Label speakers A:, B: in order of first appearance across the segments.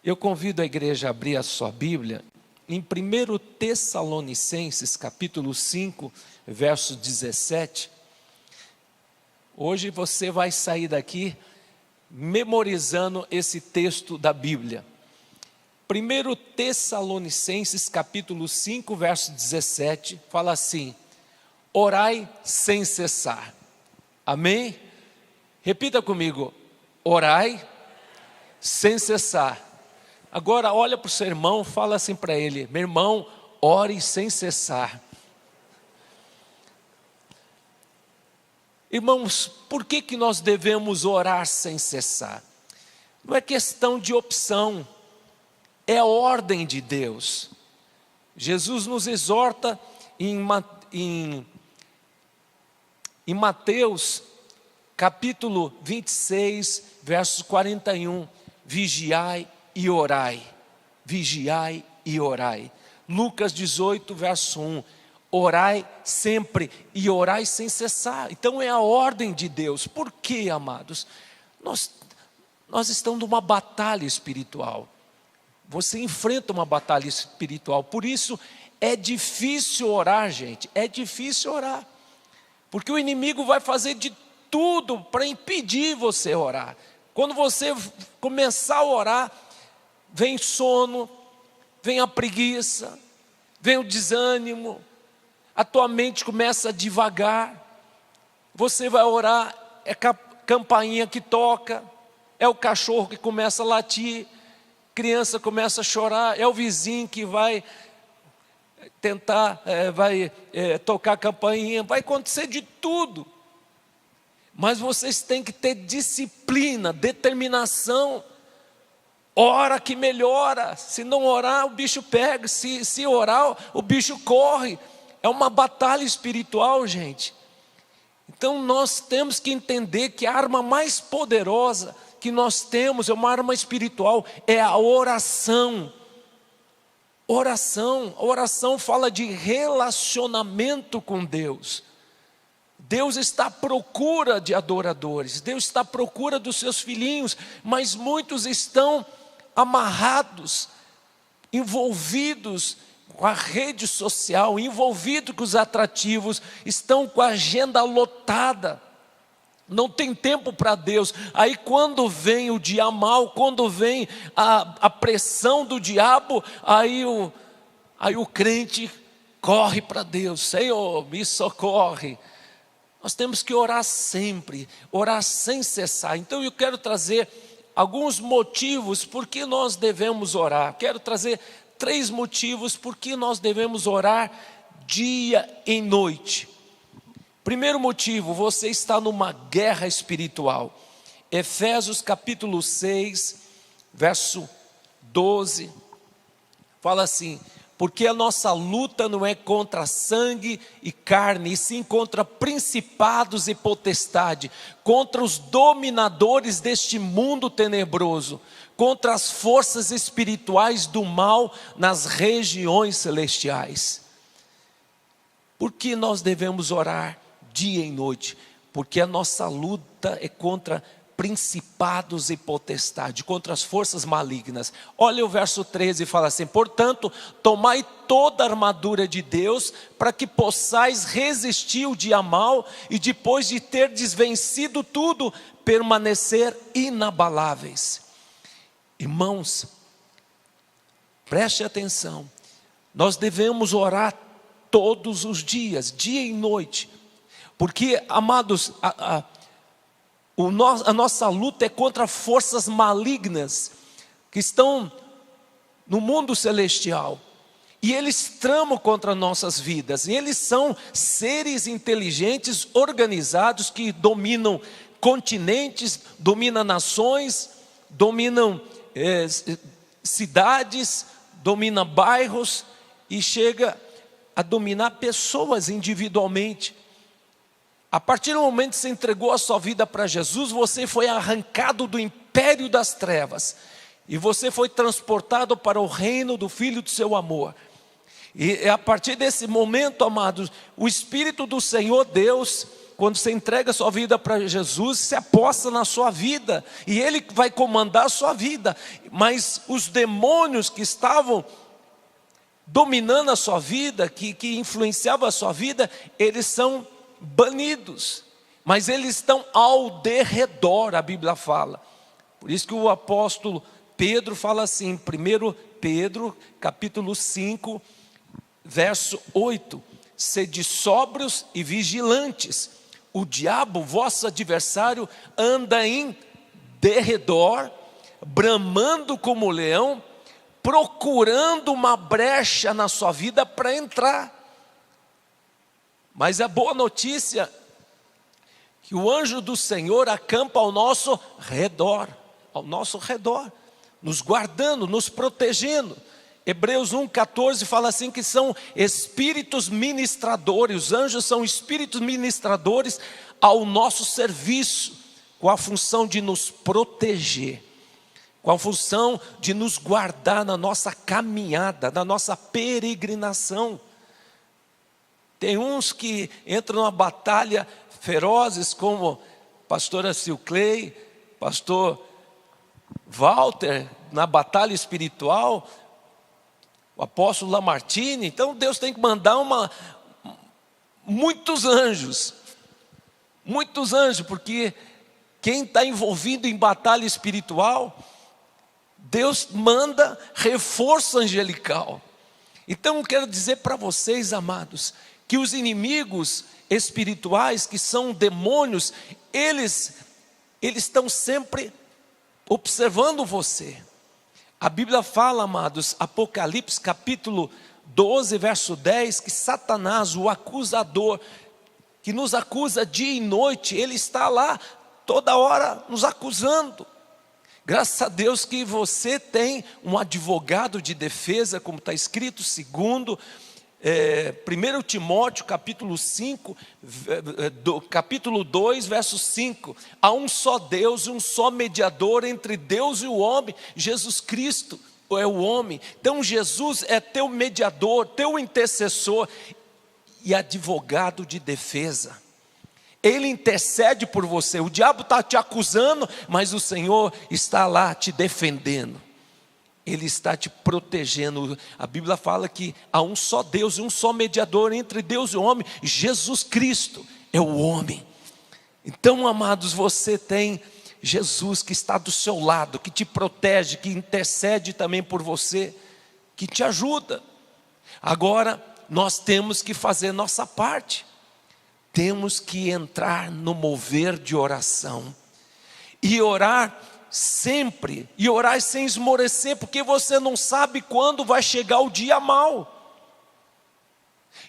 A: Eu convido a igreja a abrir a sua Bíblia em 1 Tessalonicenses, capítulo 5, verso 17. Hoje você vai sair daqui memorizando esse texto da Bíblia. 1 Tessalonicenses, capítulo 5, verso 17, fala assim: orai sem cessar. Amém? Repita comigo: orai sem cessar. Agora olha para o seu irmão, fala assim para ele: meu irmão, ore sem cessar. Irmãos, por que nós devemos orar sem cessar? Não é questão de opção, é a ordem de Deus. Jesus nos exorta em Mateus, capítulo 26, versos 41, vigiai e orai, vigiai e orai. Lucas 18, verso 1, orai sempre e orai sem cessar. Então é a ordem de Deus. Por quê, amados? Nós estamos numa batalha espiritual. Você enfrenta uma batalha espiritual, por isso é difícil orar, gente, é difícil orar. Porque o inimigo vai fazer de tudo para impedir você orar. Quando você começar a orar, vem sono, vem a preguiça, vem o desânimo, a tua mente começa a divagar. Você vai orar, é campainha que toca, é o cachorro que começa a latir, criança começa a chorar, é o vizinho que vai tentar, tocar a campainha, vai acontecer de tudo. Mas vocês têm que ter disciplina, determinação. Ora que melhora, se não orar o bicho pega, se orar o bicho corre. É uma batalha espiritual, gente. Então nós temos que entender que a arma mais poderosa que nós temos, é uma arma espiritual, é a oração. A oração fala de relacionamento com Deus. Deus está à procura de adoradores, Deus está à procura dos seus filhinhos, mas muitos estão amarrados, envolvidos com a rede social, envolvidos com os atrativos, estão com a agenda lotada, não tem tempo para Deus. Aí quando vem o dia mal, quando vem a pressão do diabo, aí o crente corre para Deus: Senhor, me socorre. Nós temos que orar sempre, orar sem cessar. Então eu quero trazer alguns motivos por que nós devemos orar. Quero trazer 3 motivos por que nós devemos orar dia e noite. Primeiro motivo, você está numa guerra espiritual. Efésios capítulo 6, verso 12, fala assim: porque a nossa luta não é contra sangue e carne, e sim contra principados e potestade, contra os dominadores deste mundo tenebroso, contra as forças espirituais do mal nas regiões celestiais. Por que nós devemos orar dia e noite? Porque a nossa luta é contra principados e potestade, contra as forças malignas. Olha o verso 13, fala assim: portanto, tomai toda a armadura de Deus, para que possais resistir o dia mau, e depois de ter desvencido tudo, permanecer inabaláveis. Irmãos, preste atenção, nós devemos orar todos os dias, dia e noite, porque, amados, a nossa luta é contra forças malignas que estão no mundo celestial, e eles tramam contra nossas vidas, e eles são seres inteligentes, organizados, que dominam continentes, dominam nações, dominam cidades, dominam bairros, e chega a dominar pessoas individualmente. A partir do momento que você entregou a sua vida para Jesus, você foi arrancado do império das trevas, e você foi transportado para o reino do Filho do seu amor. E a partir desse momento, amados, o Espírito do Senhor Deus quando você entrega a sua vida para Jesus, você aposta na sua vida, e Ele vai comandar a sua vida. Mas os demônios que estavam dominando a sua vida, que influenciavam a sua vida, eles são banidos, mas eles estão ao derredor, a Bíblia fala. Por isso que o apóstolo Pedro fala assim, 1 Pedro, capítulo 5, verso 8, sede sóbrios e vigilantes, o diabo, vosso adversário, anda em derredor, bramando como leão, procurando uma brecha na sua vida para entrar. Mas a boa notícia, que o anjo do Senhor acampa ao nosso redor, nos guardando, nos protegendo. Hebreus 1,14 fala assim que são espíritos ministradores, os anjos são espíritos ministradores ao nosso serviço, com a função de nos proteger, com a função de nos guardar na nossa caminhada, na nossa peregrinação. Tem uns que entram numa batalha ferozes, como pastora Silclei, pastor Walter, na batalha espiritual, o apóstolo Lamartine. Então Deus tem que mandar muitos anjos, porque quem está envolvido em batalha espiritual, Deus manda reforço angelical. Então eu quero dizer para vocês, amados, que os inimigos espirituais, que são demônios, eles estão sempre observando você. A Bíblia fala, amados, Apocalipse capítulo 12, verso 10, que Satanás, o acusador, que nos acusa dia e noite, ele está lá toda hora nos acusando. Graças a Deus que você tem um advogado de defesa, como está escrito, segundo 1 Timóteo capítulo 5, capítulo 2, verso 5, há um só Deus, um só mediador entre Deus e o homem, Jesus Cristo é o homem. Então Jesus é teu mediador, teu intercessor e advogado de defesa. Ele intercede por você. O diabo está te acusando, mas o Senhor está lá te defendendo. Ele está te protegendo. A Bíblia fala que há um só Deus e um só mediador entre Deus e o homem. Jesus Cristo é o homem. Então, amados, você tem Jesus que está do seu lado, que te protege, que intercede também por você, que te ajuda. Agora, nós temos que fazer nossa parte. Temos que entrar no mover de oração. E orar sempre, e orar sem esmorecer, porque você não sabe quando vai chegar o dia mau.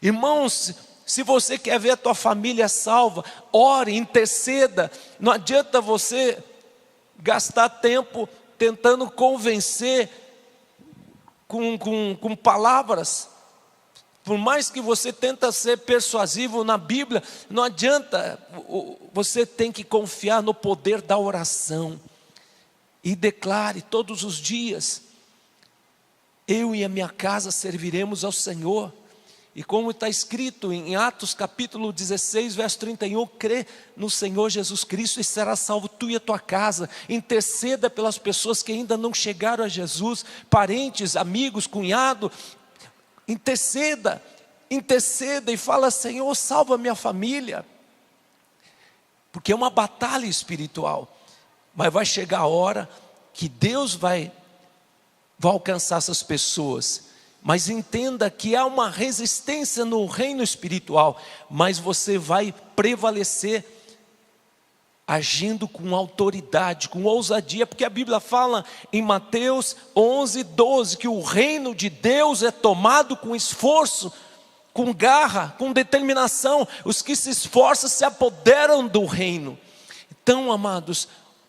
A: Irmãos, se você quer ver a tua família salva, ore, interceda. Não adianta você gastar tempo tentando convencer com palavras. Por mais que você tenta ser persuasivo na Bíblia, não adianta. Você tem que confiar no poder da oração. E declare todos os dias: eu e a minha casa serviremos ao Senhor. E como está escrito em Atos capítulo 16, verso 31, crê no Senhor Jesus Cristo e será salvo tu e a tua casa. Interceda pelas pessoas que ainda não chegaram a Jesus, parentes, amigos, cunhado. Interceda e fala: Senhor, salva minha família. Porque é uma batalha espiritual. Mas vai chegar a hora que Deus vai alcançar essas pessoas. Mas entenda que há uma resistência no reino espiritual. Mas você vai prevalecer agindo com autoridade, com ousadia. Porque a Bíblia fala em Mateus 11, 12, que o reino de Deus é tomado com esforço, com garra, com determinação. Os que se esforçam se apoderam do reino. Então, amados,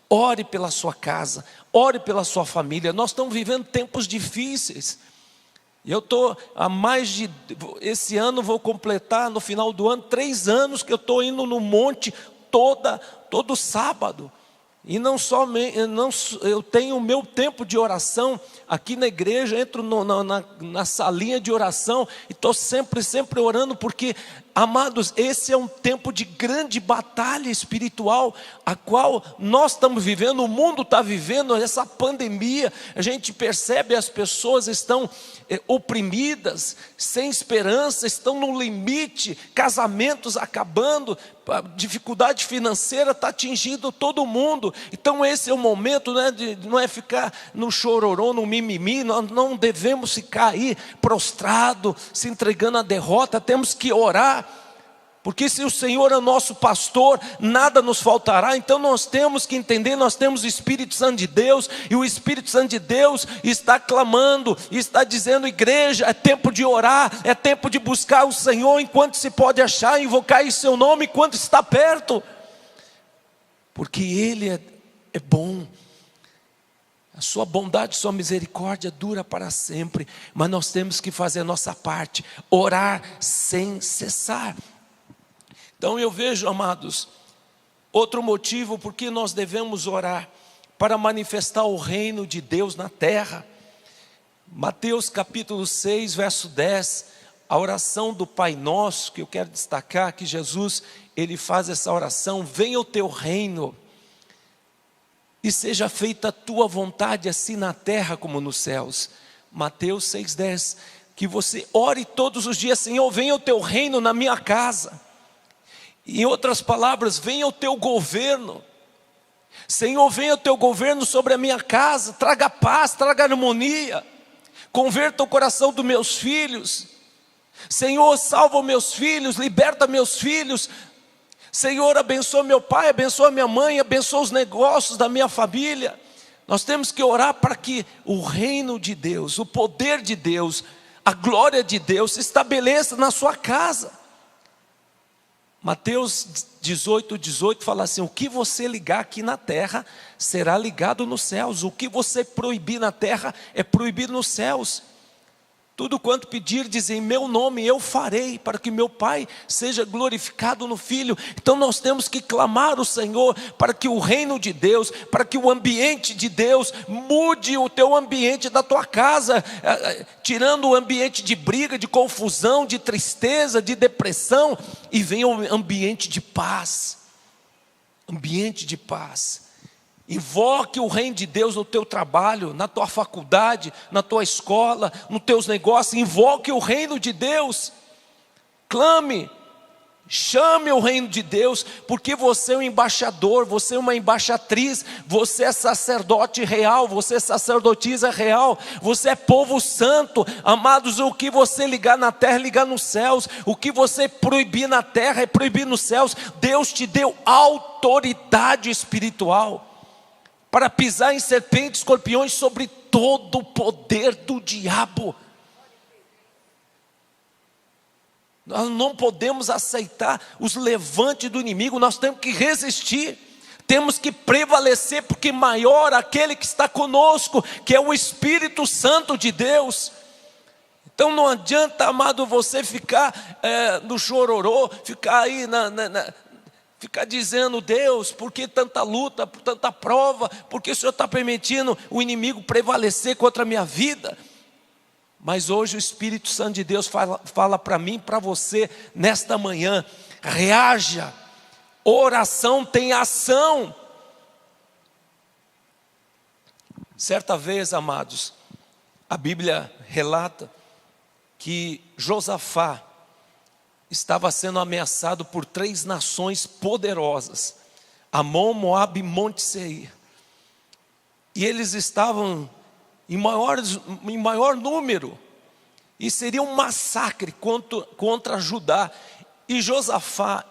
A: ore pela sua casa, ore pela sua família. Nós estamos vivendo tempos difíceis. Eu estou esse ano vou completar no final do ano 3 anos que eu estou indo no monte todo sábado. E não somente, eu tenho o meu tempo de oração aqui na igreja, entro na salinha de oração e estou sempre orando, porque, amados, esse é um tempo de grande batalha espiritual, a qual nós estamos vivendo, o mundo está vivendo, essa pandemia. A gente percebe, as pessoas estão oprimidas, sem esperança, estão no limite, casamentos acabando, a dificuldade financeira está atingindo todo mundo. Então esse é o momento, né, não é ficar no chororô, no mimimi. Nós não devemos ficar aí prostrado, se entregando à derrota. Temos que orar, porque se o Senhor é nosso pastor, nada nos faltará. Então nós temos que entender, nós temos o Espírito Santo de Deus, e o Espírito Santo de Deus está clamando, está dizendo: igreja, é tempo de orar, é tempo de buscar o Senhor enquanto se pode achar, invocar em seu nome enquanto está perto, porque Ele é bom, a sua bondade, sua misericórdia dura para sempre. Mas nós temos que fazer a nossa parte, orar sem cessar. Então eu vejo, amados, outro motivo por que nós devemos orar: para manifestar o reino de Deus na terra. Mateus capítulo 6, verso 10, a oração do Pai Nosso, que eu quero destacar, que Jesus, Ele faz essa oração: venha o teu reino, e seja feita a tua vontade, assim na terra como nos céus. Mateus 6, 10, que você ore todos os dias: Senhor, venha o teu reino na minha casa. Em outras palavras, venha o teu governo. Senhor, venha o teu governo sobre a minha casa, traga paz, traga harmonia, converta o coração dos meus filhos. Senhor, salva meus filhos, liberta meus filhos. Senhor, abençoa meu pai, abençoa minha mãe, abençoa os negócios da minha família. Nós temos que orar para que o reino de Deus, o poder de Deus, a glória de Deus se estabeleça na sua casa. Mateus 18, 18 fala assim: o que você ligar aqui na terra será ligado nos céus, o que você proibir na terra é proibido nos céus. Tudo quanto pedir, diz, em meu nome eu farei, para que meu Pai seja glorificado no Filho. Então nós temos que clamar ao Senhor para que o reino de Deus, para que o ambiente de Deus mude o teu ambiente da tua casa, tirando o ambiente de briga, de confusão, de tristeza, de depressão, e venha um ambiente de paz. Ambiente de paz. Invoque o reino de Deus no teu trabalho, na tua faculdade, na tua escola, nos teus negócios. Invoque o reino de Deus. Clame, chame o reino de Deus, porque você é um embaixador, você é uma embaixatriz, você é sacerdote real, você é sacerdotisa real, você é povo santo. Amados, o que você ligar na terra, ligar nos céus. O que você proibir na terra, é proibir nos céus. Deus te deu autoridade espiritual para pisar em serpentes, escorpiões, sobre todo o poder do diabo. Nós não podemos aceitar os levantes do inimigo, nós temos que resistir, temos que prevalecer, porque maior aquele que está conosco, que é o Espírito Santo de Deus. Então não adianta, amado, você ficar no chororô, ficar aí ficar dizendo: Deus, por que tanta luta, por tanta prova, porque o Senhor está permitindo o inimigo prevalecer contra a minha vida? Mas hoje o Espírito Santo de Deus fala para mim e para você nesta manhã: reaja, oração tem ação. Certa vez, amados, a Bíblia relata que Josafá estava sendo ameaçado por 3 nações poderosas: Amon, Moabe e Monte Seir. E eles estavam em maior número, e seria um massacre contra Judá. E Josafá,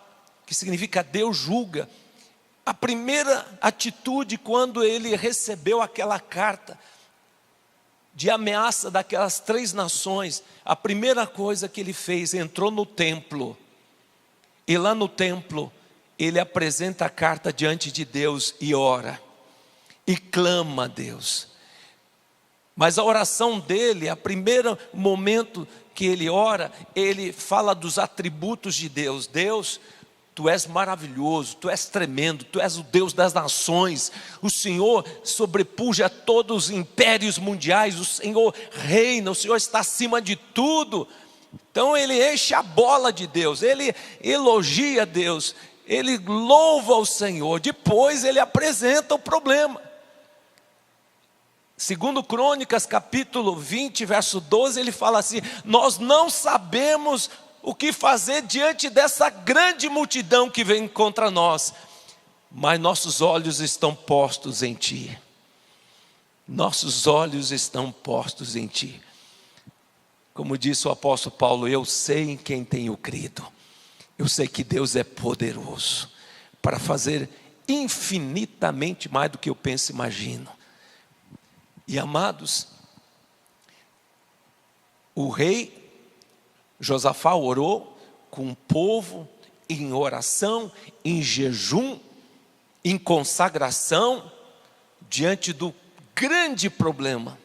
A: que significa Deus julga, a primeira atitude quando ele recebeu aquela carta de ameaça daquelas 3 nações, a primeira coisa que ele fez, entrou no templo, e lá no templo, ele apresenta a carta diante de Deus e ora, e clama a Deus. Mas a oração dele, a primeiro momento que ele ora, ele fala dos atributos de Deus. Deus, Tu és maravilhoso, Tu és tremendo, Tu és o Deus das nações, o Senhor sobrepuja todos os impérios mundiais, o Senhor reina, o Senhor está acima de tudo. Então ele enche a bola de Deus, ele elogia Deus, ele louva o Senhor, depois ele apresenta o problema. Segundo Crônicas, capítulo 20, verso 12, ele fala assim: nós não sabemos o que fazer diante dessa grande multidão que vem contra nós, mas nossos olhos estão postos em Ti. Nossos olhos estão postos em Ti. Como disse o apóstolo Paulo, eu sei em quem tenho crido. Eu sei que Deus é poderoso para fazer infinitamente mais do que eu penso e imagino. E amados, o rei Josafá orou com o povo em oração, em jejum, em consagração, diante do grande problema.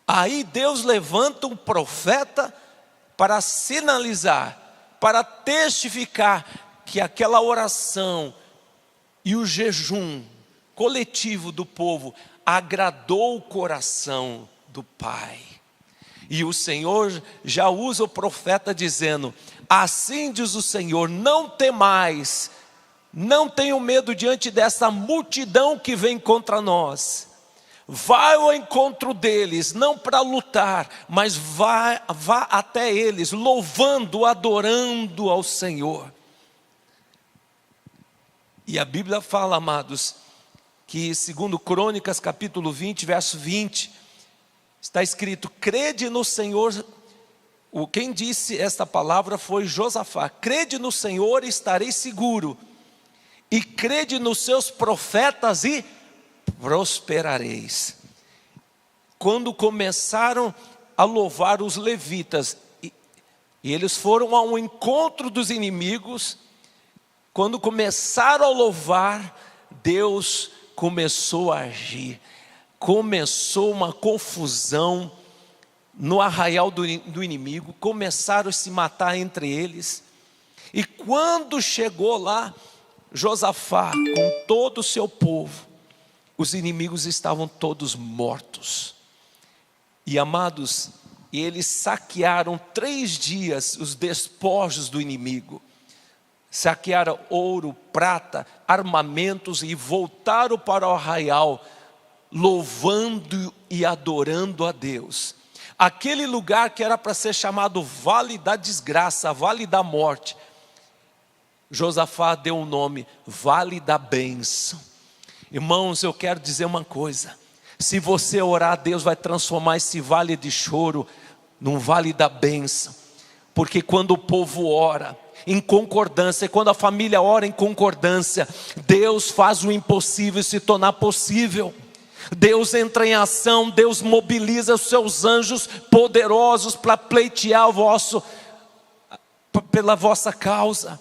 A: Aí Deus levanta um profeta para sinalizar, para testificar que aquela oração e o jejum coletivo do povo agradou o coração do Pai. E o Senhor já usa o profeta dizendo: assim diz o Senhor, não temais, não tenham medo diante dessa multidão que vem contra nós. Vai ao encontro deles, não para lutar, mas vá até eles, louvando, adorando ao Senhor. E a Bíblia fala, amados, que segundo Crônicas capítulo 20, verso 20, está escrito: crede no Senhor. Quem disse esta palavra foi Josafá: crede no Senhor e estareis seguro, e crede nos seus profetas e prosperareis. Quando começaram a louvar os levitas, e eles foram ao encontro dos inimigos, quando começaram a louvar, Deus começou a agir. Começou uma confusão no arraial do inimigo, começaram a se matar entre eles. E quando chegou lá Josafá com todo o seu povo, os inimigos estavam todos mortos. E amados, eles saquearam 3 dias os despojos do inimigo. Saquearam ouro, prata, armamentos e voltaram para o arraial, louvando e adorando a Deus. Aquele lugar que era para ser chamado Vale da Desgraça, Vale da Morte, Josafá deu um nome, Vale da Bênção. Irmãos, eu quero dizer uma coisa: se você orar, Deus vai transformar esse vale de choro num vale da bênção. Porque quando o povo ora em concordância, quando a família ora em concordância, Deus faz o impossível se tornar possível. Deus entra em ação, Deus mobiliza os seus anjos poderosos para pleitear pela vossa causa.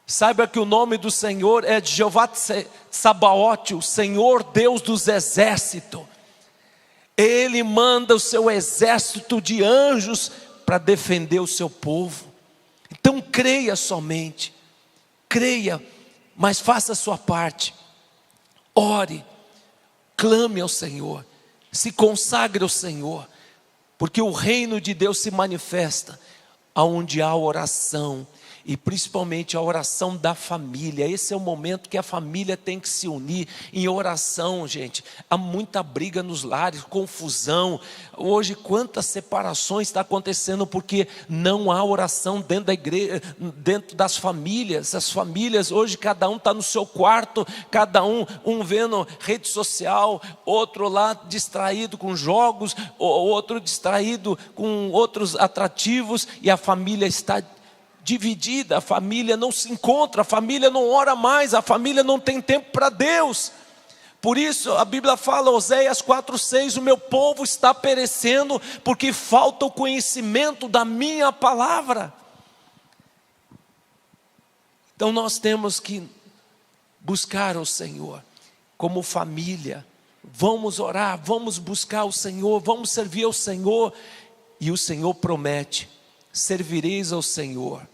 A: Saiba que o nome do Senhor é Jeová Tsabaote, o Senhor Deus dos exércitos. Ele manda o seu exército de anjos para defender o seu povo. Então creia somente, creia, mas faça a sua parte. Ore, clame ao Senhor, se consagre ao Senhor, porque o reino de Deus se manifesta aonde há oração, e principalmente a oração da família. Esse é o momento que a família tem que se unir em oração, gente. Há muita briga nos lares, confusão. Hoje quantas separações está acontecendo porque não há oração dentro da igreja, dentro das famílias. As famílias hoje, cada um está no seu quarto, cada um vendo rede social, outro lá distraído com jogos, outro distraído com outros atrativos, e a família está dividida, a família não se encontra, a família não ora mais, a família não tem tempo para Deus. Por isso a Bíblia fala, Oséias 4:6, o meu povo está perecendo porque falta o conhecimento da minha palavra. Então nós temos que buscar o Senhor como família. Vamos orar, vamos buscar o Senhor, vamos servir ao Senhor. E o Senhor promete: servireis ao Senhor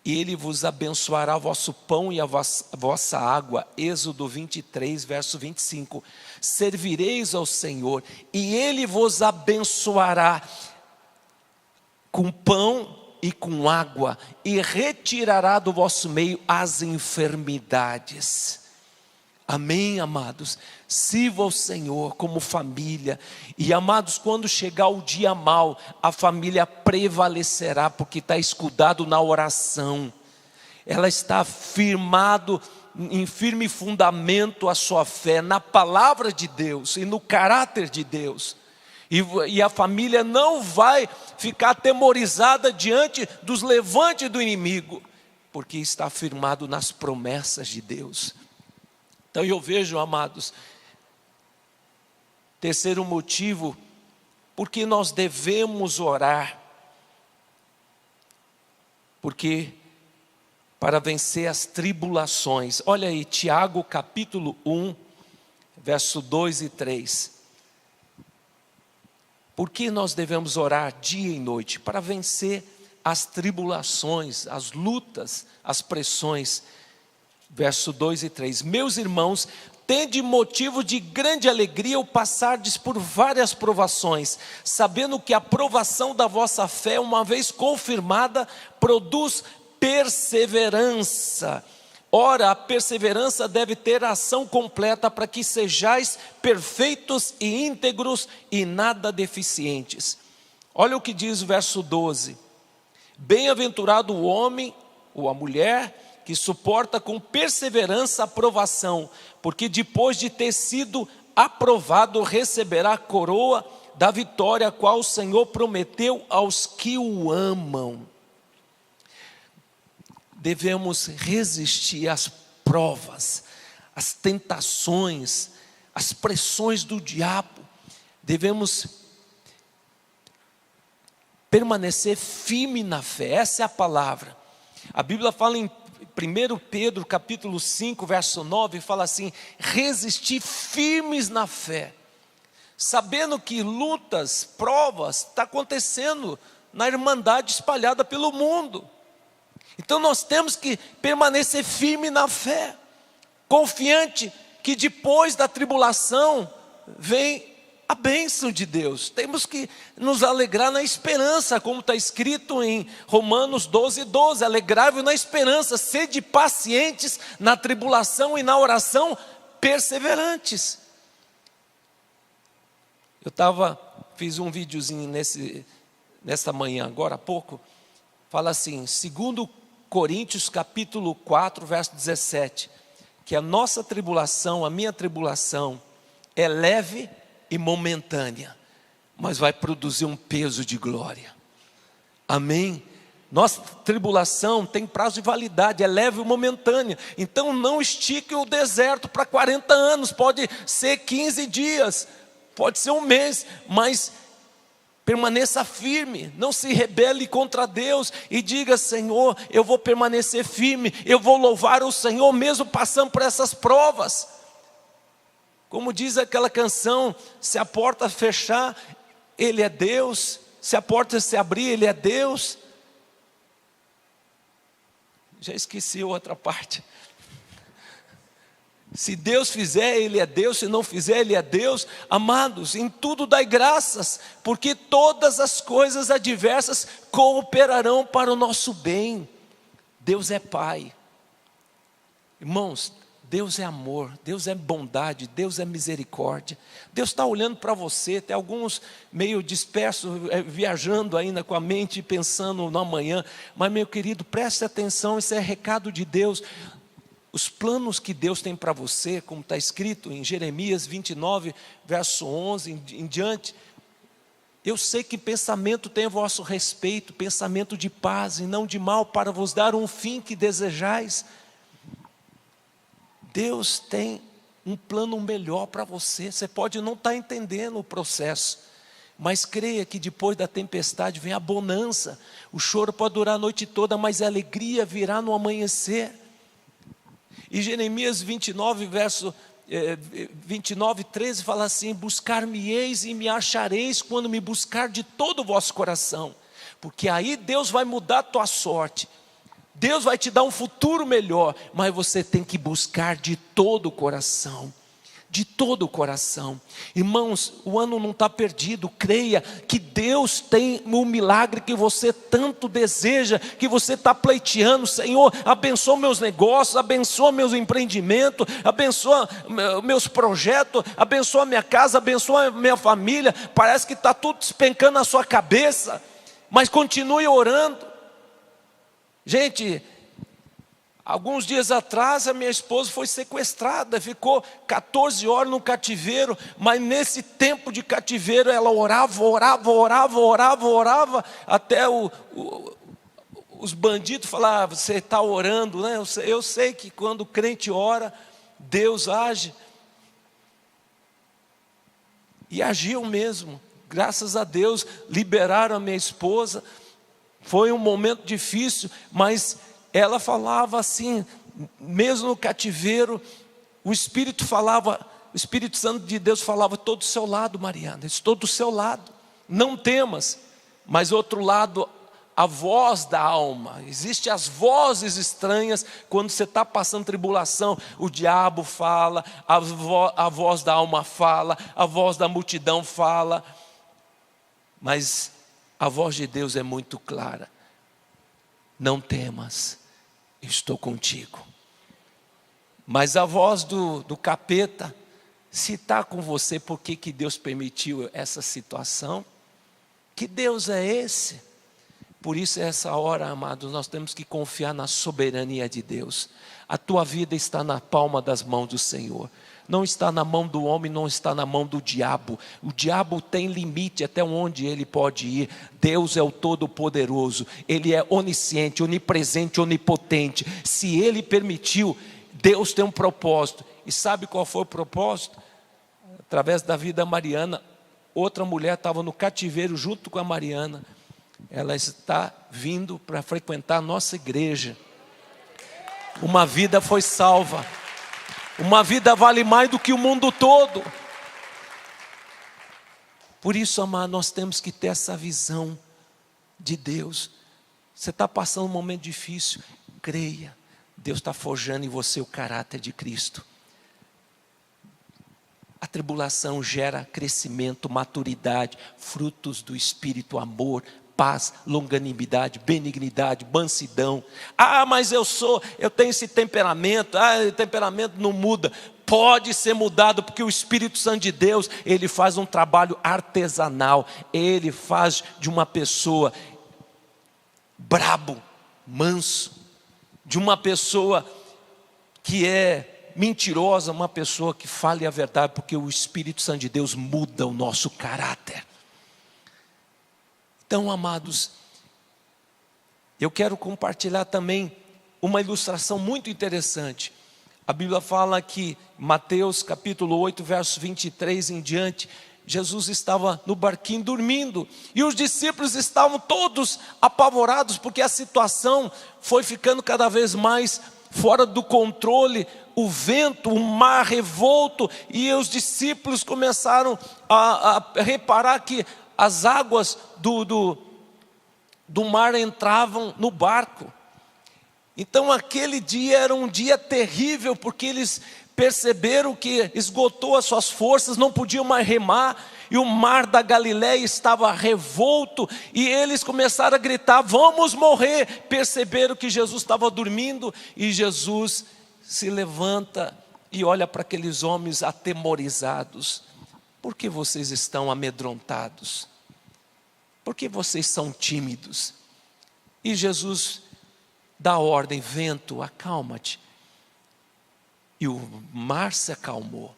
A: e Ele vos abençoará vosso pão e a vossa água. Êxodo 23, verso 25. Servireis ao Senhor, e Ele vos abençoará com pão e com água, e retirará do vosso meio as enfermidades. Amém, amados? Sirva ao Senhor como família. E amados, quando chegar o dia mau, a família prevalecerá, porque está escudado na oração. Ela está firmado em firme fundamento a sua fé na palavra de Deus e no caráter de Deus. E a família não vai ficar atemorizada diante dos levantes do inimigo, porque está firmado nas promessas de Deus. Então eu vejo, amados, terceiro motivo, porque nós devemos orar, porque para vencer as tribulações. Olha aí, Tiago capítulo 1, verso 2 e 3. Por que nós devemos orar dia e noite? Para vencer as tribulações, as lutas, as pressões. Verso 2 e 3. Meus irmãos, tende motivo de grande alegria o passardes por várias provações, sabendo que a provação da vossa fé, uma vez confirmada, produz perseverança. Ora, a perseverança deve ter a ação completa para que sejais perfeitos e íntegros e nada deficientes. Olha o que diz o verso 12. Bem-aventurado o homem ou a mulher que suporta com perseverança a provação, porque depois de ter sido aprovado receberá a coroa da vitória, a qual o Senhor prometeu aos que o amam. Devemos resistir às provas, às tentações, às pressões do diabo. Devemos permanecer firme na fé, essa é a palavra. A Bíblia fala em 1 Pedro capítulo 5, verso 9, fala assim: resistir firmes na fé, sabendo que lutas, provas, está acontecendo na irmandade espalhada pelo mundo. Então nós temos que permanecer firme na fé, confiante que depois da tribulação vem a bênção de Deus. Temos que nos alegrar na esperança, como está escrito em Romanos 12, 12. Alegrai-vos na esperança, sede pacientes na tribulação e na oração perseverantes. Fiz um videozinho nessa manhã, agora há pouco, fala assim, 2 Coríntios capítulo 4, verso 17, que a nossa tribulação, a minha tribulação, é leve e momentânea, mas vai produzir um peso de glória. Amém? Nossa tribulação tem prazo de validade, é leve e momentânea. Então não estique o deserto para 40 anos, pode ser 15 dias, pode ser um mês, mas permaneça firme, não se rebele contra Deus e diga: Senhor, eu vou permanecer firme, eu vou louvar o Senhor mesmo passando por essas provas. Como diz aquela canção, se a porta fechar, Ele é Deus, se a porta se abrir, Ele é Deus. Já esqueci outra parte. Se Deus fizer, Ele é Deus, se não fizer, Ele é Deus. Amados, em tudo dai graças, porque todas as coisas adversas cooperarão para o nosso bem. Deus é Pai. Irmãos, Deus é amor, Deus é bondade, Deus é misericórdia. Deus está olhando para você. Tem alguns meio dispersos, viajando ainda com a mente, pensando no amanhã. Mas meu querido, preste atenção, esse é recado de Deus. Os planos que Deus tem para você, como está escrito em Jeremias 29, verso 11 em diante. Eu sei que pensamento tem a vosso respeito, pensamento de paz e não de mal, para vos dar um fim que desejais. Deus tem um plano melhor para você. Você pode não estar entendendo o processo, mas creia que depois da tempestade vem a bonança. O choro pode durar a noite toda, mas a alegria virá no amanhecer. E Jeremias 29, verso 29, 13 fala assim: buscar-me-eis e me achareis quando me buscar de todo o vosso coração. Porque aí Deus vai mudar a tua sorte. Deus vai te dar um futuro melhor, mas você tem que buscar de todo o coração. De todo o coração. Irmãos, o ano não está perdido. Creia que Deus tem um milagre que você tanto deseja, que você está pleiteando. Senhor, abençoa meus negócios, abençoa meus empreendimentos, abençoa meus projetos, abençoa minha casa, abençoa minha família. Parece que está tudo despencando na sua cabeça, mas continue orando. Gente, alguns dias atrás a minha esposa foi sequestrada, ficou 14 horas no cativeiro, mas nesse tempo de cativeiro ela orava, até os bandidos falavam: você está orando, né? Eu sei que quando o crente ora, Deus age. E agiu mesmo, graças a Deus, liberaram a minha esposa. Foi um momento difícil, mas ela falava assim, mesmo no cativeiro, o Espírito Santo de Deus falava: estou do seu lado, Mariana, estou do seu lado, não temas. Mas outro lado, a voz da alma, existem as vozes estranhas, quando você está passando tribulação, o diabo fala, a voz da alma fala, a voz da multidão fala, mas a voz de Deus é muito clara: não temas, estou contigo. Mas a voz do capeta, se está com você, por que Deus permitiu essa situação? Que Deus é esse? Por isso, essa hora, amados, nós temos que confiar na soberania de Deus. A tua vida está na palma das mãos do Senhor. Não está na mão do homem, não está na mão do diabo. O diabo tem limite até onde ele pode ir. Deus é o Todo-Poderoso. Ele é onisciente, onipresente, onipotente. Se Ele permitiu, Deus tem um propósito. E sabe qual foi o propósito? Através da vida da Mariana, outra mulher estava no cativeiro junto com a Mariana. Ela está vindo para frequentar a nossa igreja. Uma vida foi salva. Uma vida vale mais do que o mundo todo. Por isso, amado, nós temos que ter essa visão de Deus. Você está passando um momento difícil, creia, Deus está forjando em você o caráter de Cristo. A tribulação gera crescimento, maturidade, frutos do Espírito, amor, paz, longanimidade, benignidade, mansidão. Mas eu tenho esse temperamento. O temperamento não muda. Pode ser mudado, porque o Espírito Santo de Deus, ele faz um trabalho artesanal. Ele faz de uma pessoa brabo, manso, de uma pessoa que é mentirosa, uma pessoa que fale a verdade, porque o Espírito Santo de Deus muda o nosso caráter. Então, amados, eu quero compartilhar também uma ilustração muito interessante. A Bíblia fala que, Mateus capítulo 8, verso 23 em diante, Jesus estava no barquinho dormindo, e os discípulos estavam todos apavorados, porque a situação foi ficando cada vez mais fora do controle, o vento, o mar revolto, e os discípulos começaram a reparar que as águas do mar entravam no barco. Então aquele dia era um dia terrível, porque eles perceberam que esgotou as suas forças, não podiam mais remar, e o mar da Galileia estava revolto, e eles começaram a gritar: vamos morrer. Perceberam que Jesus estava dormindo, e Jesus se levanta e olha para aqueles homens atemorizados: por que vocês estão amedrontados? Por que vocês são tímidos? E Jesus dá ordem: vento, acalma-te. E o mar se acalmou.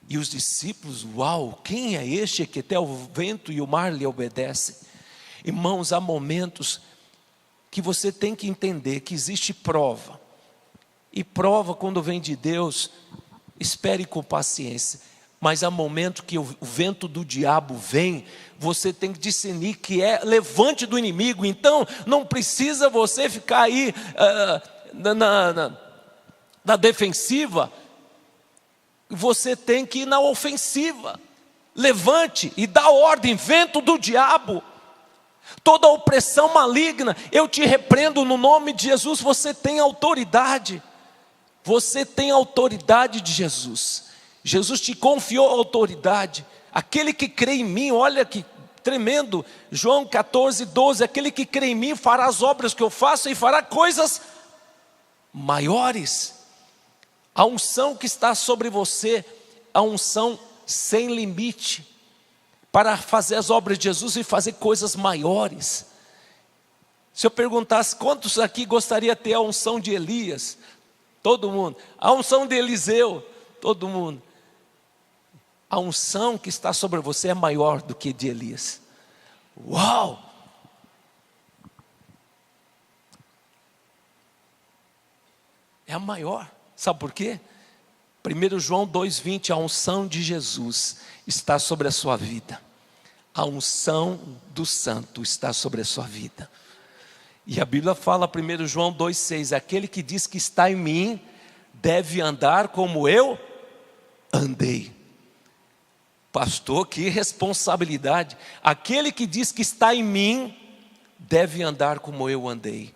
A: E os discípulos: uau, quem é este que até o vento e o mar lhe obedecem? Irmãos, há momentos que você tem que entender que existe prova. E prova, quando vem de Deus, espere com paciência. Mas há momentos que o vento do diabo vem, você tem que discernir que é levante do inimigo. Então não precisa você ficar aí na defensiva. Você tem que ir na ofensiva. Levante e dá ordem: vento do diabo, Toda opressão maligna, eu te repreendo no nome de Jesus. Você tem autoridade. Você tem autoridade de Jesus. Jesus te confiou a autoridade. Aquele que crê em mim, olha que tremendo, João 14, 12, aquele que crê em mim fará as obras que eu faço e fará coisas maiores. A unção que está sobre você, a unção sem limite, para fazer as obras de Jesus e fazer coisas maiores. Se eu perguntasse quantos aqui gostaria de ter a unção de Elias? Todo mundo. A unção de Eliseu? Todo mundo. A unção que está sobre você é maior do que de Elias. Uau! É a maior. Sabe por quê? 1 João 2,20, a unção de Jesus está sobre a sua vida. A unção do santo está sobre a sua vida. E a Bíblia fala, 1 João 2,6, aquele que diz que está em mim, deve andar como eu andei. Pastor, que responsabilidade. Aquele que diz que está em mim, deve andar como eu andei.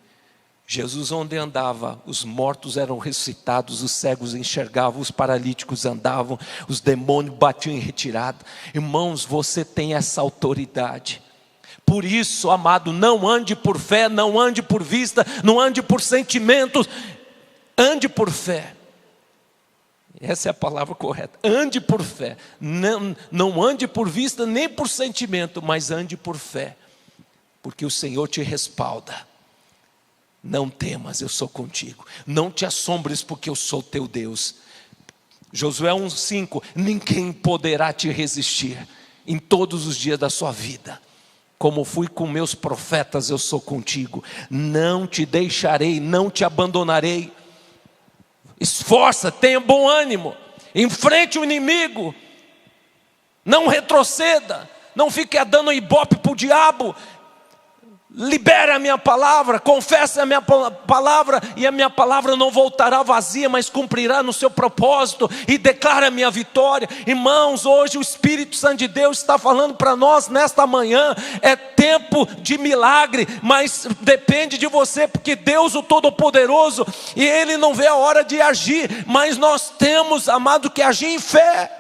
A: Jesus onde andava, os mortos eram ressuscitados, os cegos enxergavam, os paralíticos andavam, os demônios batiam em retirada. Irmãos, você tem essa autoridade. Por isso, amado, não ande por fé, não ande por vista, não ande por sentimentos, ande por fé. Essa é a palavra correta, ande por fé, não ande por vista nem por sentimento, mas ande por fé, porque o Senhor te respalda. Não temas, eu sou contigo, não te assombres porque eu sou teu Deus. Josué 1,5, ninguém poderá te resistir em todos os dias da sua vida. Como fui com meus profetas, eu sou contigo, não te deixarei, não te abandonarei. Esforça, tenha bom ânimo, enfrente o inimigo, não retroceda, não fique dando ibope para o diabo. Libere a minha palavra, confesse a minha palavra, e a minha palavra não voltará vazia, mas cumprirá no seu propósito, e declara a minha vitória. Irmãos, hoje o Espírito Santo de Deus está falando para nós nesta manhã, é tempo de milagre, mas depende de você, porque Deus o Todo-Poderoso, e Ele não vê a hora de agir, mas nós temos, amado, que agir em fé,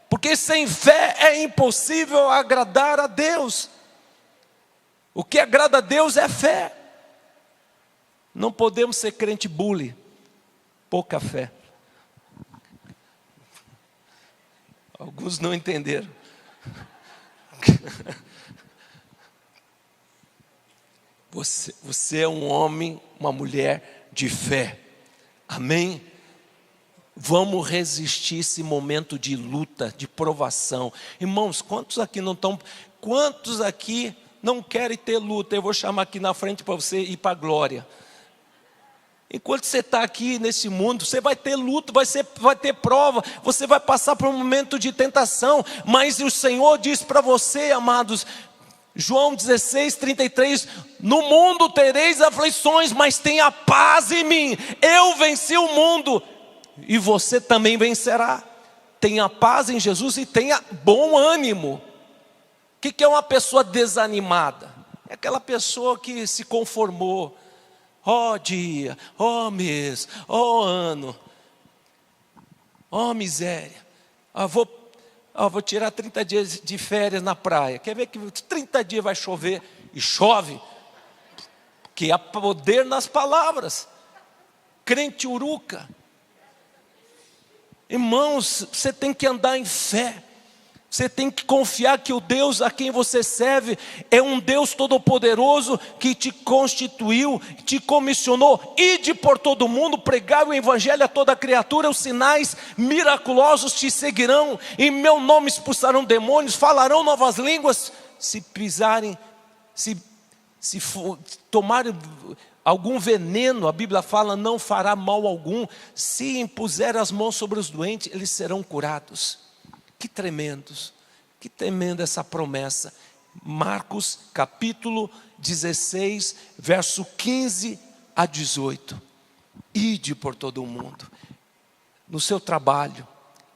A: porque sem fé é impossível agradar a Deus. O que agrada a Deus é fé. Não podemos ser crente bully, pouca fé. Alguns não entenderam. Você é um homem, uma mulher de fé. Amém? Vamos resistir esse momento de luta, de provação. Irmãos, quantos aqui não estão... Quantos aqui não querem ter luta? Eu vou chamar aqui na frente para você ir para a glória. Enquanto você está aqui nesse mundo, você vai ter luta, vai ter prova, você vai passar por um momento de tentação, mas o Senhor diz para você, amados, João 16, 33, no mundo tereis aflições, mas tenha paz em mim, eu venci o mundo, e você também vencerá. Tenha paz em Jesus e tenha bom ânimo. O que é uma pessoa desanimada? É aquela pessoa que se conformou. Ó dia, ó mês, ó ano, ó miséria. Vou tirar 30 dias de férias na praia. Quer ver que 30 dias vai chover? E chove. Porque há poder nas palavras. Crente uruca. Irmãos, você tem que andar em fé. Você tem que confiar que o Deus a quem você serve é um Deus todo-poderoso que te constituiu, te comissionou. Ide por todo mundo, pregai o evangelho a toda criatura, os sinais miraculosos te seguirão, em meu nome expulsarão demônios, falarão novas línguas, se pisarem, se tomarem algum veneno, a Bíblia fala, não fará mal algum, se impuser as mãos sobre os doentes, eles serão curados. Que tremenda essa promessa. Marcos capítulo 16, verso 15 a 18. Ide por todo o mundo, no seu trabalho,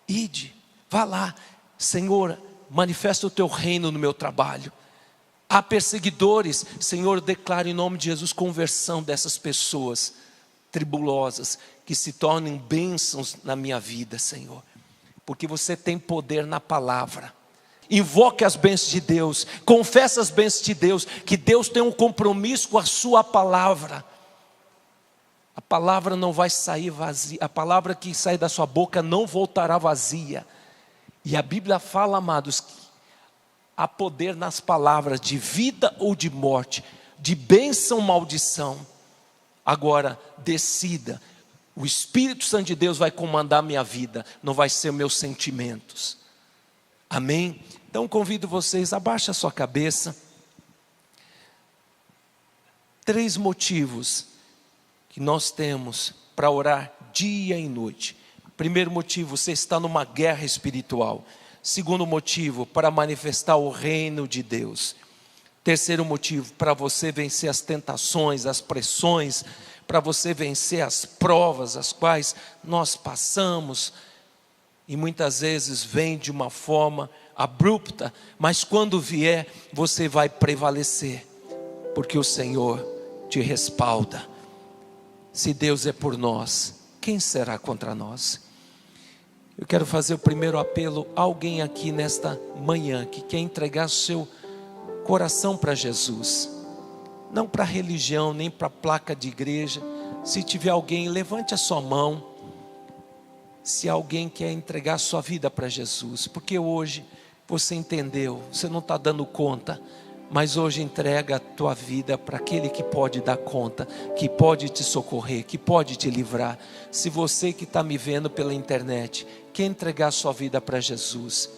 A: ide, vá lá, Senhor, manifesta o teu reino no meu trabalho, há perseguidores. Senhor, eu declaro em nome de Jesus conversão dessas pessoas tribulosas, que se tornem bênçãos na minha vida, Senhor, porque você tem poder na palavra. Invoque as bênçãos de Deus, confesse as bênçãos de Deus, que Deus tem um compromisso com a sua palavra. A palavra não vai sair vazia, a palavra que sai da sua boca não voltará vazia. E a Bíblia fala, amados, que há poder nas palavras de vida ou de morte, de bênção ou maldição. Agora, decida, o Espírito Santo de Deus vai comandar a minha vida, não vai ser meus sentimentos. Amém? Então convido vocês, abaixa a sua cabeça. 3 motivos que nós temos para orar dia e noite. Primeiro motivo, você está numa guerra espiritual. Segundo motivo, para manifestar o reino de Deus. Terceiro motivo, para você vencer as tentações, as pressões, para você vencer as provas as quais nós passamos, e muitas vezes vem de uma forma abrupta, mas quando vier, você vai prevalecer, porque o Senhor te respalda. Se Deus é por nós, quem será contra nós? Eu quero fazer o primeiro apelo a alguém aqui nesta manhã, que quer entregar seu coração para Jesus, não para religião, nem para placa de igreja. Se tiver alguém, levante a sua mão. Se alguém quer entregar sua vida para Jesus, porque hoje você entendeu, você não está dando conta, mas hoje entrega a tua vida para aquele que pode dar conta, que pode te socorrer, que pode te livrar. Se você que está me vendo pela internet quer entregar sua vida para Jesus,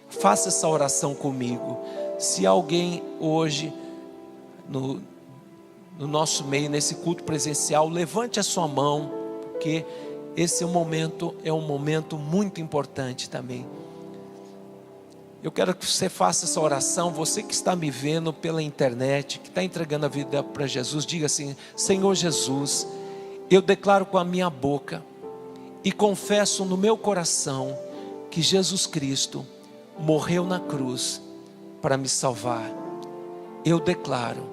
A: faça essa oração comigo. Se alguém hoje no nosso meio, nesse culto presencial, levante a sua mão, porque esse é um momento muito importante também. Eu quero que você faça essa oração. Você que está me vendo pela internet, que está entregando a vida para Jesus, diga assim: Senhor Jesus, eu declaro com a minha boca e confesso no meu coração que Jesus Cristo morreu na cruz para me salvar. Eu declaro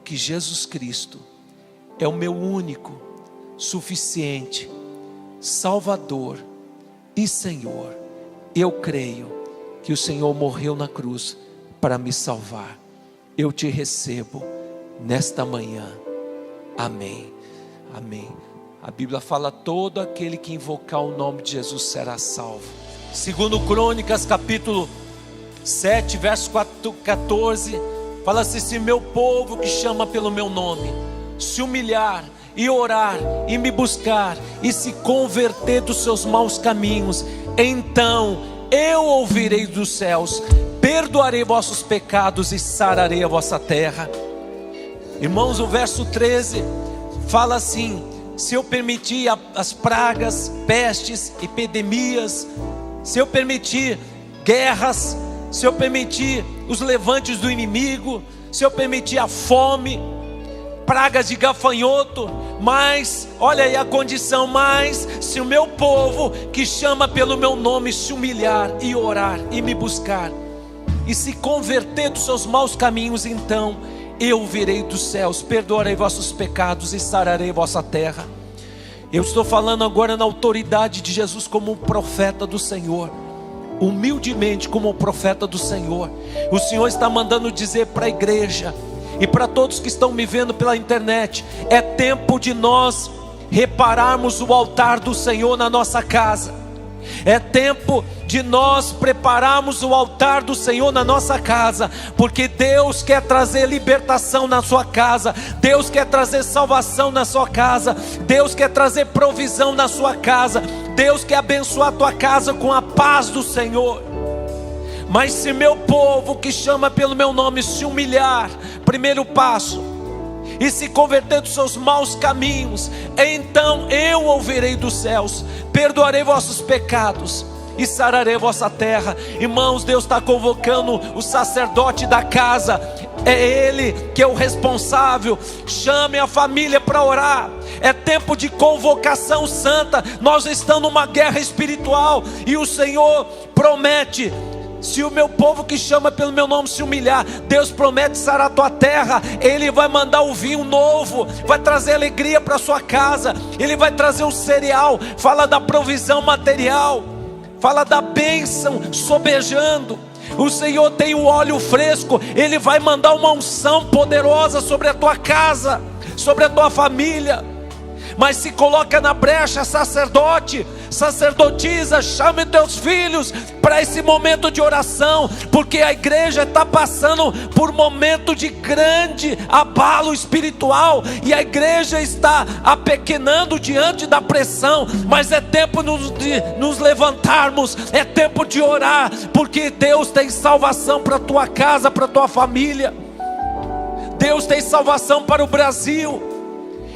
A: que Jesus Cristo é o meu único, suficiente Salvador e Senhor. Eu creio que o Senhor morreu na cruz para me salvar. Eu te recebo nesta manhã. Amém. Amém. A Bíblia fala: todo aquele que invocar o nome de Jesus será salvo. Segundo Crônicas capítulo 7, verso 14, fala assim: se meu povo que chama pelo meu nome se humilhar e orar e me buscar e se converter dos seus maus caminhos, então eu ouvirei dos céus, perdoarei vossos pecados e sararei a vossa terra. Irmãos, o verso 13 fala assim: se eu permitir as pragas, pestes, epidemias, se eu permitir guerras, se eu permitir os levantes do inimigo, se eu permitir a fome, pragas de gafanhoto, mas, olha aí a condição, mas se o meu povo que chama pelo meu nome se humilhar e orar e me buscar e se converter dos seus maus caminhos, então eu virei dos céus, perdoarei vossos pecados e sararei vossa terra. Eu estou falando agora na autoridade de Jesus como um profeta do Senhor, humildemente como um profeta do Senhor. O Senhor está mandando dizer para a igreja e para todos que estão me vendo pela internet: é tempo de nós repararmos o altar do Senhor na nossa casa. É tempo de nós prepararmos o altar do Senhor na nossa casa, porque Deus quer trazer libertação na sua casa, Deus quer trazer salvação na sua casa, Deus quer trazer provisão na sua casa, Deus quer abençoar a tua casa com a paz do Senhor. Mas se meu povo que chama pelo meu nome se humilhar, primeiro passo, e se converter dos seus maus caminhos, então eu ouvirei dos céus, perdoarei vossos pecados e sararei vossa terra. Irmãos, Deus está convocando o sacerdote da casa, é ele que é o responsável. Chame a família para orar. É tempo de convocação santa. Nós estamos numa guerra espiritual e o Senhor promete Se o meu povo que chama pelo meu nome se humilhar, Deus promete sarar a tua terra. Ele vai mandar o vinho novo, vai trazer alegria para a sua casa. Ele vai trazer o cereal. Fala da provisão material, fala da bênção sobejando. O Senhor tem o óleo fresco. Ele vai mandar uma unção poderosa sobre a tua casa, sobre a tua família. Mas se coloca na brecha, sacerdote, sacerdotisa, chame teus filhos para esse momento de oração, porque a igreja está passando por momento de grande abalo espiritual, e a igreja está apequenando diante da pressão. Mas é tempo de nos levantarmos, é tempo de orar, porque Deus tem salvação para a tua casa, para a tua família. Deus tem salvação para o Brasil.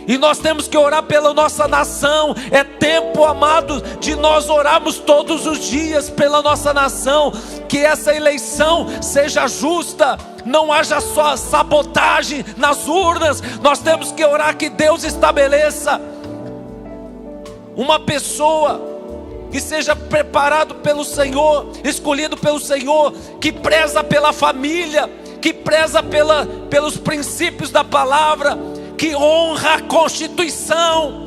A: E nós temos que orar pela nossa nação. É tempo, amado, de nós orarmos todos os dias pela nossa nação. Que essa eleição seja justa, não haja só sabotagem nas urnas. Nós temos que orar que Deus estabeleça uma pessoa que seja preparado pelo Senhor, escolhido pelo Senhor, que preza pela família, que preza pelos princípios da palavra, que honra a Constituição.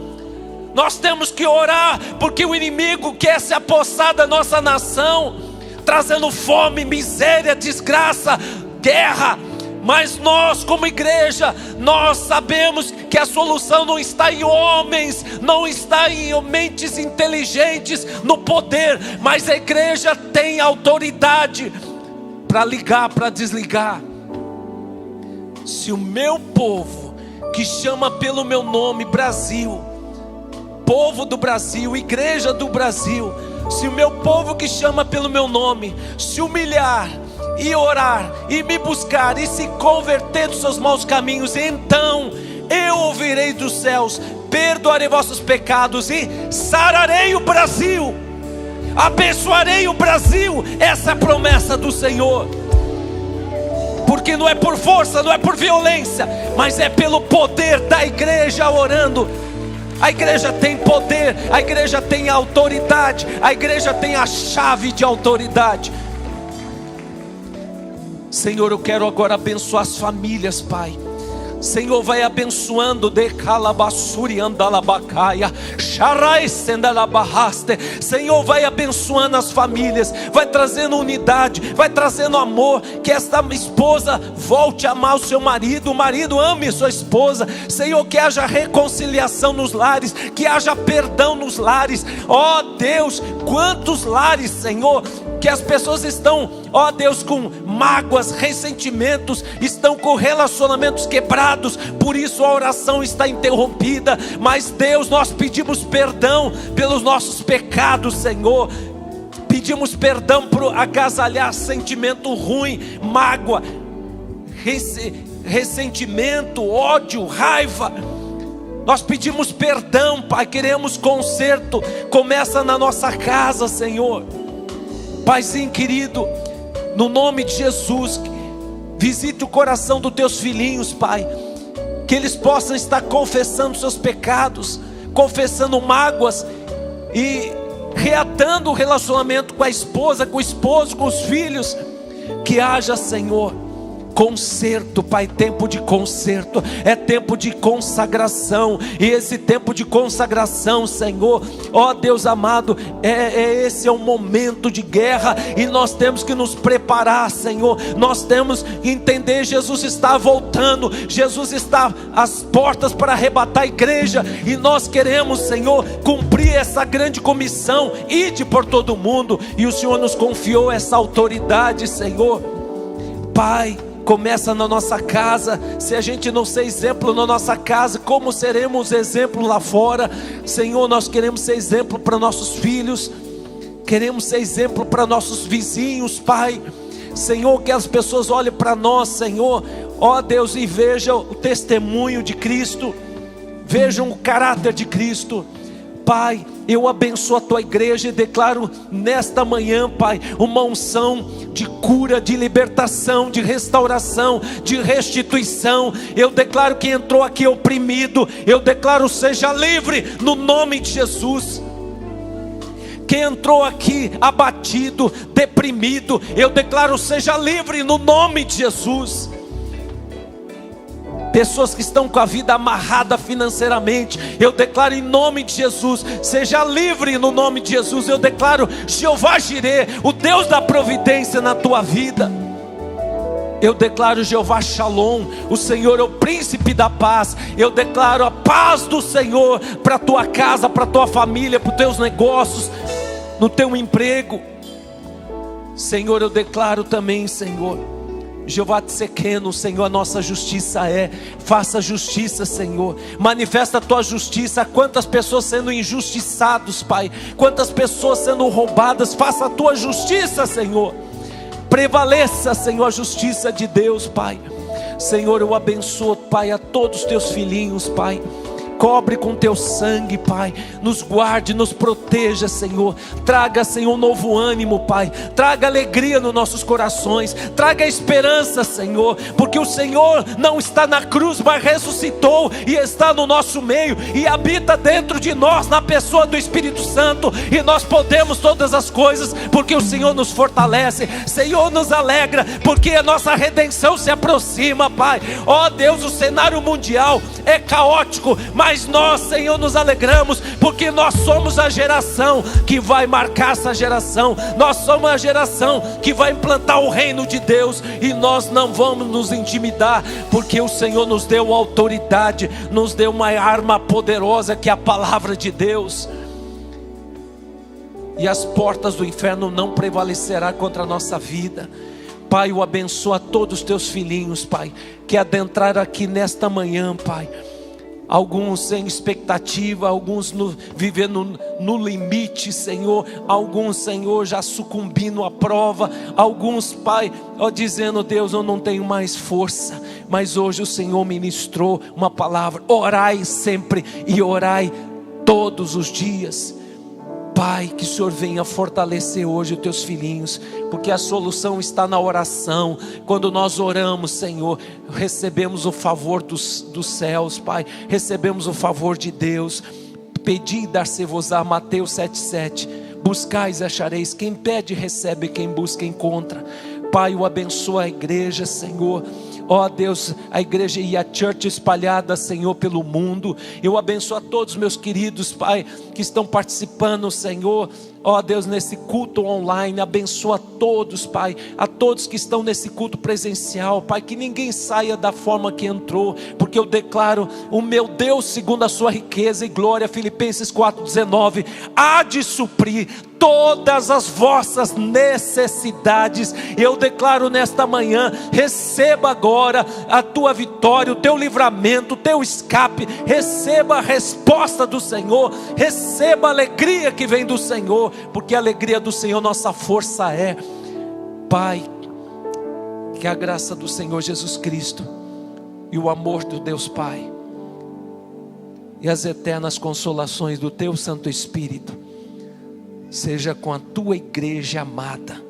A: Nós temos que orar, porque o inimigo quer se apossar da nossa nação, trazendo fome, miséria, desgraça, guerra. Mas nós, como igreja, nós sabemos que a solução não está em homens, não está em mentes inteligentes, no poder, mas a igreja tem autoridade para ligar, para desligar. Se o meu povo que chama pelo meu nome, Brasil, povo do Brasil, igreja do Brasil, se o meu povo que chama pelo meu nome se humilhar e orar e me buscar e se converter dos seus maus caminhos, então eu ouvirei dos céus, perdoarei vossos pecados e sararei o Brasil, abençoarei o Brasil. Essa é a promessa do Senhor. Porque não é por força, não é por violência, mas é pelo poder da igreja orando. A igreja tem poder, a igreja tem autoridade, a igreja tem a chave de autoridade. Senhor, eu quero agora abençoar as famílias, Pai. Senhor, vai abençoando de calabassuri andalabacaia, charai sendalabahaste. Senhor, vai abençoando as famílias, vai trazendo unidade, vai trazendo amor. Que esta esposa volte a amar o seu marido, o marido ame sua esposa. Senhor, que haja reconciliação nos lares, que haja perdão nos lares. Ó Deus, quantos lares, Senhor, que as pessoas estão, ó Deus, com mágoas, ressentimentos, estão com relacionamentos quebrados, por isso a oração está interrompida. Mas Deus, nós pedimos perdão pelos nossos pecados, Senhor. Pedimos perdão por agasalhar sentimento ruim, mágoa, ressentimento, ódio, raiva. Nós pedimos perdão, Pai, queremos conserto. Começa na nossa casa, Senhor. Paizinho querido, no nome de Jesus, visite o coração dos teus filhinhos, Pai, que eles possam estar confessando seus pecados, confessando mágoas e reatando o relacionamento com a esposa, com o esposo, com os filhos. Que haja, Senhor, conserto, Pai, tempo de conserto, é tempo de consagração. E esse tempo de consagração, Senhor, ó Deus amado, esse é um momento de guerra, e nós temos que nos preparar, Senhor. Nós temos que entender, Jesus está voltando, Jesus está às portas para arrebatar a igreja, e nós queremos, Senhor, cumprir essa grande comissão, ide por todo mundo, e o Senhor nos confiou essa autoridade, Senhor. Pai, começa na nossa casa. Se a gente não ser exemplo na nossa casa, como seremos exemplo lá fora? Senhor, nós queremos ser exemplo para nossos filhos, queremos ser exemplo para nossos vizinhos, Pai. Senhor, que as pessoas olhem para nós, Senhor, ó Deus, e vejam o testemunho de Cristo, vejam o caráter de Cristo. Pai, eu abençoo a tua igreja e declaro nesta manhã, Pai, uma unção de cura, de libertação, de restauração, de restituição. Eu declaro que entrou aqui oprimido, eu declaro seja livre no nome de Jesus. Quem entrou aqui abatido, deprimido, eu declaro: seja livre no nome de Jesus. Pessoas que estão com a vida amarrada financeiramente, eu declaro em nome de Jesus: seja livre no nome de Jesus. Eu declaro Jeová Jireh, o Deus da providência na tua vida. Eu declaro Jeová Shalom, o Senhor é o príncipe da paz. Eu declaro a paz do Senhor para a tua casa, para a tua família, para os teus negócios, no teu emprego. Senhor, eu declaro também, Senhor, Jeová Tsequeno, Senhor, a nossa justiça é. Faça justiça, Senhor. Manifesta a tua justiça. Quantas pessoas sendo injustiçadas, Pai. Quantas pessoas sendo roubadas. Faça a tua justiça, Senhor. Prevaleça, Senhor, a justiça de Deus, Pai. Senhor, eu abençoo, Pai, a todos os teus filhinhos, Pai. Cobre com teu sangue, Pai. Nos guarde, nos proteja, Senhor. Traga, Senhor, um novo ânimo, Pai. Traga alegria nos nossos corações. Traga esperança, Senhor. Porque o Senhor não está na cruz, mas ressuscitou e está no nosso meio e habita dentro de nós, na pessoa do Espírito Santo. E nós podemos todas as coisas porque o Senhor nos fortalece. Senhor, nos alegra porque a nossa redenção se aproxima, Pai. Ó Deus, o cenário mundial é caótico, mas nós, Senhor, nos alegramos, porque nós somos a geração que vai marcar essa geração. Nós somos a geração que vai implantar o reino de Deus, e nós não vamos nos intimidar, porque o Senhor nos deu autoridade, nos deu uma arma poderosa que é a palavra de Deus. E as portas do inferno não prevalecerão contra a nossa vida. Pai, eu abençoo a todos os teus filhinhos, Pai, que adentraram aqui nesta manhã, Pai. Alguns sem expectativa, alguns vivendo no limite, Senhor. Alguns, Senhor, já sucumbindo à prova. Alguns, Pai, dizendo: Deus, eu não tenho mais força. Mas hoje o Senhor ministrou uma palavra: orai sempre e orai todos os dias. Pai, que o Senhor venha fortalecer hoje os teus filhinhos, porque a solução está na oração. Quando nós oramos, Senhor, recebemos o favor dos céus, Pai. Recebemos o favor de Deus. Pedi e dar-se-vos-á, Mateus 7,7. Buscais e achareis. Quem pede recebe, quem busca encontra. Pai, eu abençoo a igreja, Senhor. Ó Deus, a igreja e a church espalhada, Senhor, pelo mundo. Eu abençoo a todos meus queridos, Pai, que estão participando, Senhor. Ó Deus, nesse culto online, abençoa a todos, Pai, a todos que estão nesse culto presencial, Pai, que ninguém saia da forma que entrou, porque eu declaro: o meu Deus, segundo a sua riqueza e glória, Filipenses 4,19, há de suprir todas as vossas necessidades. Eu declaro nesta manhã: receba agora a tua vitória, o teu livramento, o teu escape. Receba a resposta do Senhor, receba a alegria que vem do Senhor, porque a alegria do Senhor nossa força é. Pai, que a graça do Senhor Jesus Cristo e o amor do Deus Pai e as eternas consolações do teu Santo Espírito seja com a tua igreja amada,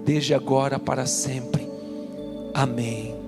A: desde agora para sempre. Amém.